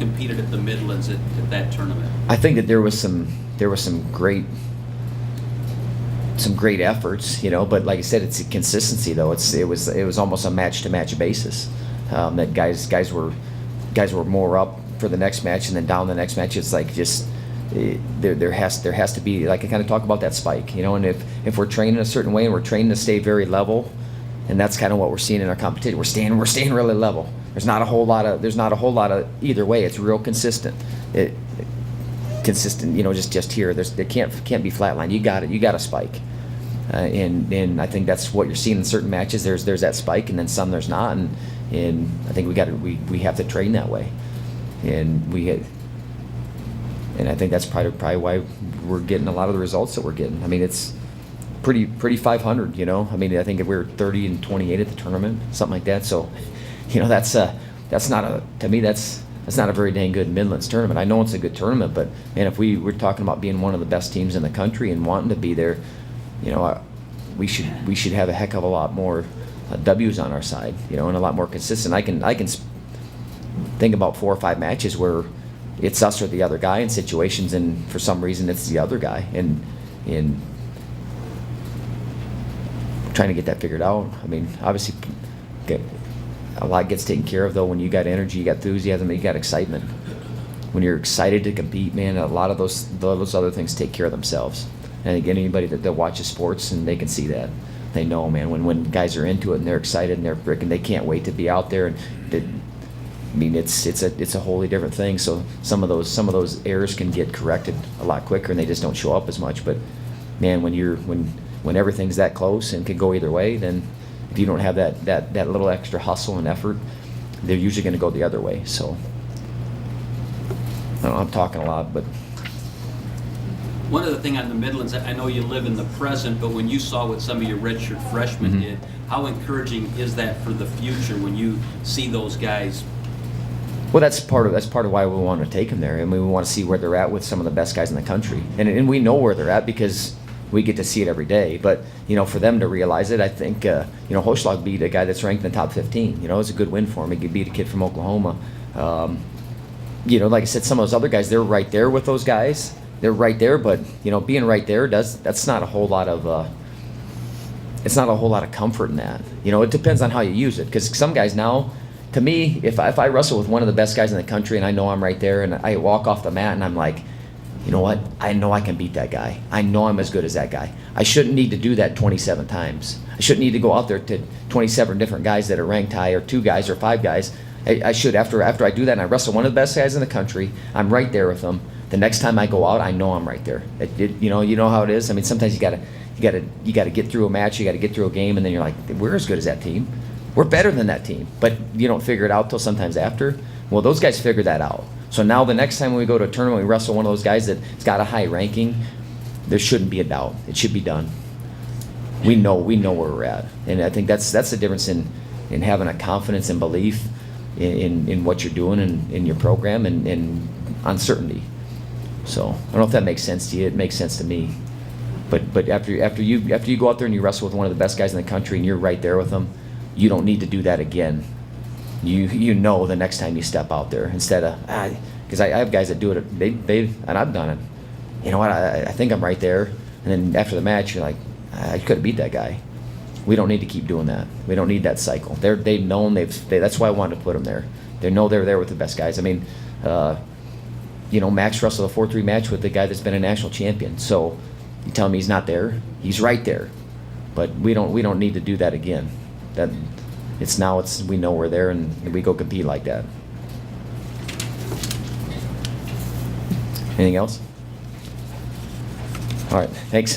competed at the Midlands at that tournament? I think that there was some great efforts, but like I said, it's a consistency though. It was almost a match to match basis. That guys were more up for the next match and then down the next match. It's like just there has to be, like I kind of talk about that spike, and if we're training a certain way and we're training to stay very level, and that's kind of what we're seeing in our competition. We're staying really level. There's not a whole lot of either way. It's real consistent. Consistent, just here. There can't be flatline. You got a spike, and I think that's what you're seeing in certain matches. There's that spike, and then some there's not, and I think we have to train that way, and I think that's probably why we're getting a lot of the results that we're getting. I mean, it's pretty 500. I mean, I think if we were 30-28 at the tournament, something like that. So, that's not a very dang good Midlands tournament. I know it's a good tournament, but man, if we're talking about being one of the best teams in the country and wanting to be there, we should have a heck of a lot more W's on our side, and a lot more consistent. I can think about 4 or 5 matches where it's us or the other guy in situations, and for some reason it's the other guy, and trying to get that figured out. I mean, obviously, a lot gets taken care of though when you got energy, you got enthusiasm, you got excitement. When you're excited to compete, man, a lot of those other things take care of themselves. And again, anybody that watches sports, and they can see that, they know, man, when guys are into it and they're excited and they're freaking, they can't wait to be out there. And I mean, it's a wholly different thing. So some of those errors can get corrected a lot quicker, and they just don't show up as much. But man, when everything's that close and can go either way, then if you don't have that little extra hustle and effort, they're usually going to go the other way. So I don't know, I'm talking a lot, but one other thing on the Midlands, I know you live in the present, but when you saw what some of your redshirt freshmen did, how encouraging is that for the future when you see those guys? Well, that's part of why we want to take them there. I mean, we want to see where they're at with some of the best guys in the country, and we know where they're at because we get to see it every day. But for them to realize it, I think Hochschlag beat a guy that's ranked in the top 15. It's a good win for him. He could beat a kid from Oklahoma. Like I said, some of those other guys, they're right there with those guys. They're right there, but being right there that's not a whole lot of it's not a whole lot of comfort in that. It depends on how you use it, because some guys now, to me, if I wrestle with one of the best guys in the country and I know I'm right there and I walk off the mat and I'm like, you know what, I know I can beat that guy. I know I'm as good as that guy. I shouldn't need to do that 27 times. I shouldn't need to go out there to 27 different guys that are ranked high, or 2 guys or 5 guys. I should, after I do that and I wrestle one of the best guys in the country, I'm right there with them. The next time I go out, I know I'm right there. You know how it is. I mean, sometimes you gotta get through a match, you gotta get through a game, and then you're like, we're as good as that team. We're better than that team, but you don't figure it out till sometimes after. Well, those guys figured that out. So now the next time we go to a tournament, we wrestle one of those guys that's got a high ranking, there shouldn't be a doubt. It should be done. We know where we're at, and I think that's the difference in having a confidence and belief in what you're doing in your program, and uncertainty. So I don't know if that makes sense to you. It makes sense to me. But after you go out there and you wrestle with one of the best guys in the country and you're right there with them, you don't need to do that again. You know the next time you step out there, instead of, because I have guys that do it, and I've done it. You know what, I think I'm right there, and then after the match you're like, I could have beat that guy. We don't need to keep doing that. We don't need that cycle. They've known, that's why I wanted to put them there. They know they're there with the best guys. I mean, Max wrestled a 4-3 match with the guy that's been a national champion. So you tell me he's not there? He's right there. But we don't need to do that again. We know we're there, and we go compete like that. Anything else? All right, thanks.